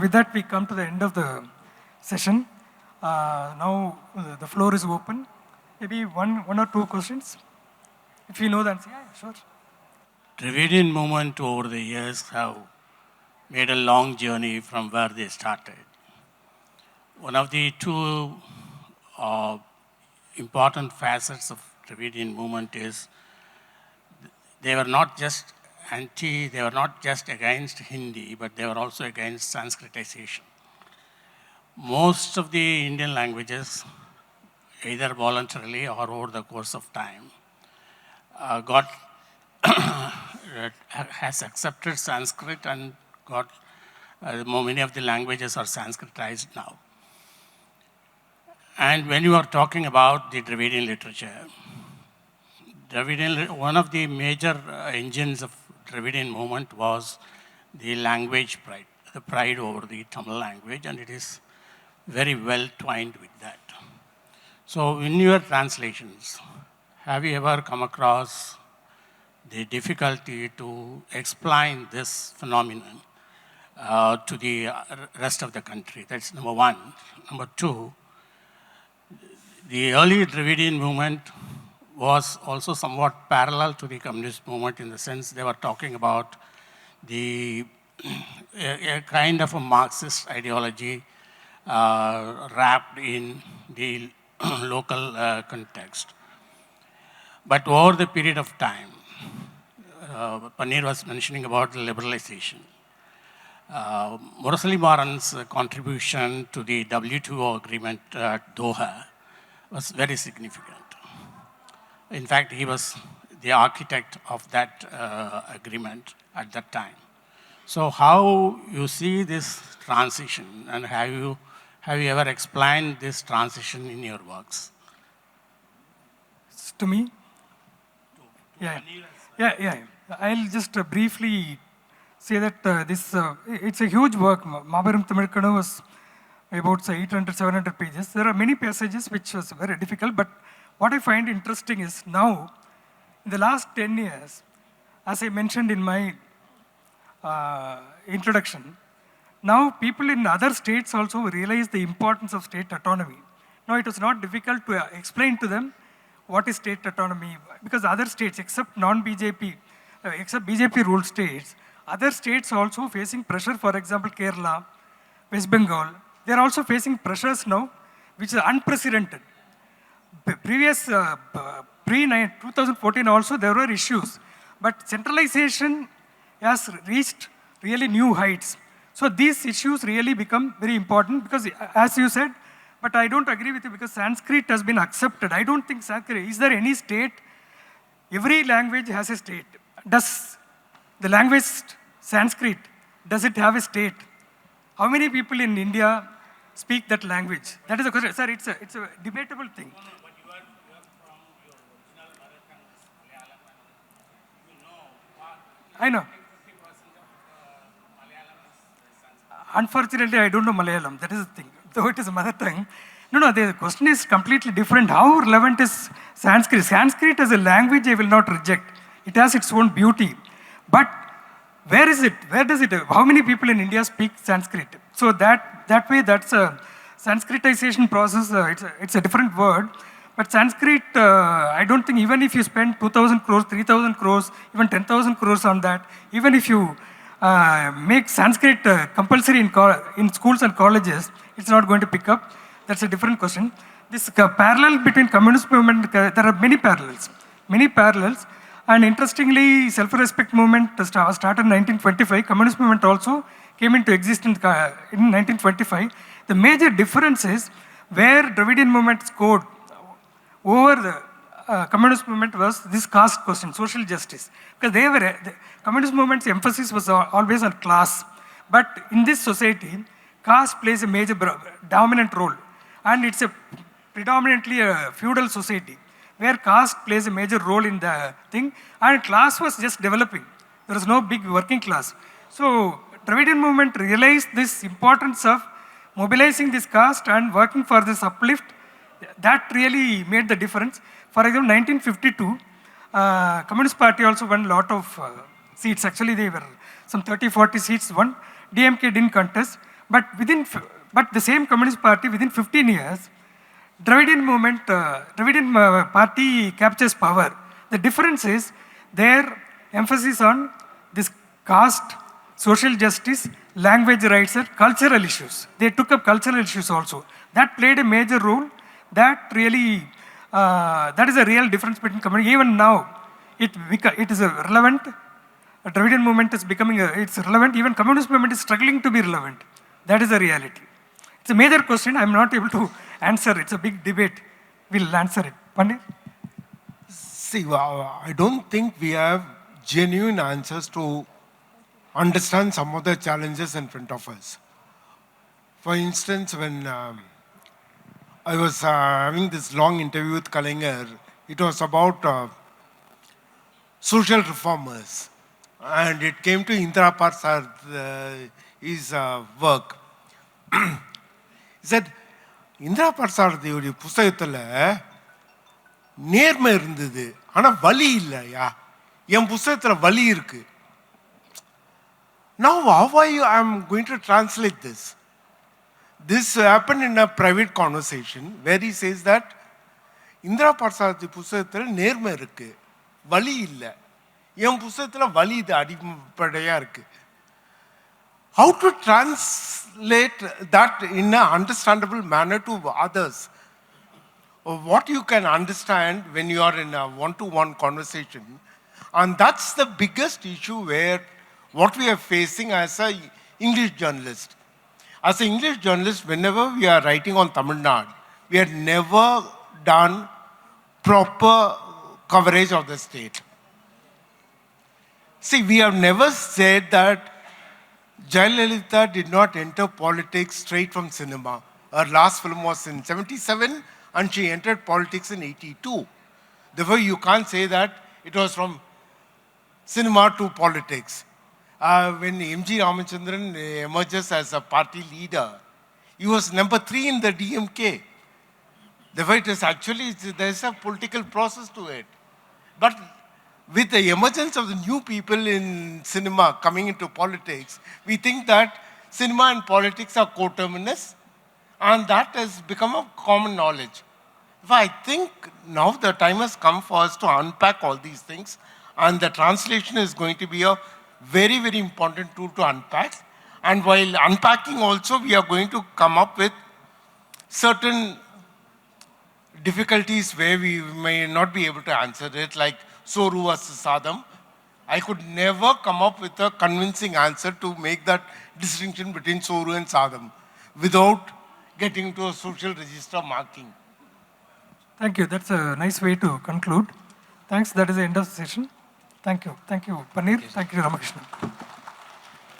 with that, we come to the end of the session. Now the floor is open. Maybe one or two questions. If you know the answer, yeah, sure. Dravidian movement over the years have made a long journey from where they started. One of the two important facets of Dravidian movement is they were not just they were not just against Hindi, but they were also against Sanskritization. Most of the Indian languages, either voluntarily or over the course of time, has accepted Sanskrit and got many of the languages are Sanskritized now. And when you are talking about the Dravidian literature, one of the major engines of Dravidian movement was the language pride, the pride over the Tamil language, and it is very well twined with that. So in your translations, have you ever come across the difficulty to explain this phenomenon to the rest of the country? That's number one. Number two, the early Dravidian movement was also somewhat parallel to the communist movement in the sense they were talking about a kind of a Marxist ideology wrapped in the local context. But over the period of time, Paneer was mentioning about the liberalization. Murasali Maran's contribution to the WTO agreement at Doha was very significant. In fact, he was the architect of that agreement at that time. So how you see this transition, and have you ever explained this transition in your works? To me? Yeah. I'll just briefly say that it's a huge work. Mabaram Tamilkanu was about 800, 700 pages. There are many passages which was very difficult, but what I find interesting is now, in the last 10 years, as I mentioned in my introduction, now people in other states also realize the importance of state autonomy. Now it was not difficult to explain to them what is state autonomy, because other states, except non-BJP, except BJP-ruled states, other states also facing pressure. For example, Kerala, West Bengal, they are also facing pressures now, which is unprecedented. Previous, pre-2014 also, there were issues, but centralization has reached really new heights. So these issues really become very important because, as you said, but I don't agree with you because Sanskrit has been accepted. I don't think Sanskrit, is there any state? Every language has a state. Does the language Sanskrit, does it have a state? How many people in India speak that language? That is a question. Sir, it's a debatable thing. No, but you are from your original mother tongue, Malayalam, and you know what? I know. 50% of Malayalam is Sanskrit. Unfortunately, I don't know Malayalam. That is the thing. Though it is a mother tongue. No, the question is completely different. How relevant is Sanskrit? Sanskrit as a language I will not reject. It has its own beauty. But where is it? Where does it? How many people in India speak Sanskrit? So that way, that's a Sanskritization process. It's a different word. But Sanskrit, I don't think even if you spend 2,000 crores, 3,000 crores, even 10,000 crores on that, even if you make Sanskrit compulsory in schools and colleges, it's not going to pick up. That's a different question. This parallel between communist movement, there are many parallels. And interestingly, self-respect movement started in 1925. Communist movement also came into existence in 1925. The major difference is where Dravidian movement scored over the communist movement was this caste question, social justice. Because the communist movement's emphasis was always on class. But in this society, caste plays a major dominant role. And it's a predominantly a feudal society where caste plays a major role in the thing. And class was just developing. There was no big working class. So Dravidian movement realized this importance of mobilizing this caste and working for this uplift. That really made the difference. For example, 1952, Communist Party also won a lot of seats. Actually, they were some 30, 40 seats won. DMK didn't contest. But but the same Communist Party within 15 years, Dravidian movement, Dravidian party captures power. The difference is their emphasis on this caste, social justice, language rights, and cultural issues. They took up cultural issues also. That played a major role. That really, that is a real difference between community. Even now, it is a relevant. A Dravidian movement is becoming, it's relevant. Even communist movement is struggling to be relevant. That is the reality. It's a major question. I'm not able to answer. It's a big debate. We'll answer it. Pandit? See, I don't think we have genuine answers to understand some of the challenges in front of us. For instance, when I was having this long interview with Kalaignar, it was about social reformers. And it came to Indira Parsad, his work. He said, Indira Parsaduடைய புத்தகத்தில் நேர்மை இருந்தது ஆனால் வலி இல்லையா என் புத்தகத்தில் வலி இருக்கு. Now how I am going to translate this? This happened in a private conversation where he says that Indira Parsad புத்தகத்தில் நேர்மை இருக்கு வலி இல்லை என் புத்தகத்தில் வலி இது அடிப்படையாக இருக்கு. How to translate that in an understandable manner to others? What you can understand when you are in a one-to-one conversation. And that's the biggest issue where what we are facing as an English journalist. As an English journalist, whenever we are writing on Tamil Nadu, we had never done proper coverage of the state. See, we have never said that Jayalalitha did not enter politics straight from cinema. Her last film was in 1977 and she entered politics in 1982. Therefore, you can't say that it was from cinema to politics. When M.G. Ramachandran emerges as a party leader, he was number 3 in the DMK. Therefore, it is actually, there's a political process to it. But with the emergence of the new people in cinema coming into politics, we think that cinema and politics are coterminous, and that has become a common knowledge. But I think now the time has come for us to unpack all these things, and the translation is going to be a very, very important tool to unpack. And while unpacking also, we are going to come up with certain difficulties where we may not be able to answer it, like Soru versus Sadam. I could never come up with a convincing answer to make that distinction between Soru and Sadam without getting to a social register marking. Thank you. That's a nice way to conclude. Thanks. That is the end of the session. Thank you. Thank you, Paneer. Thank you, Ramakrishnan.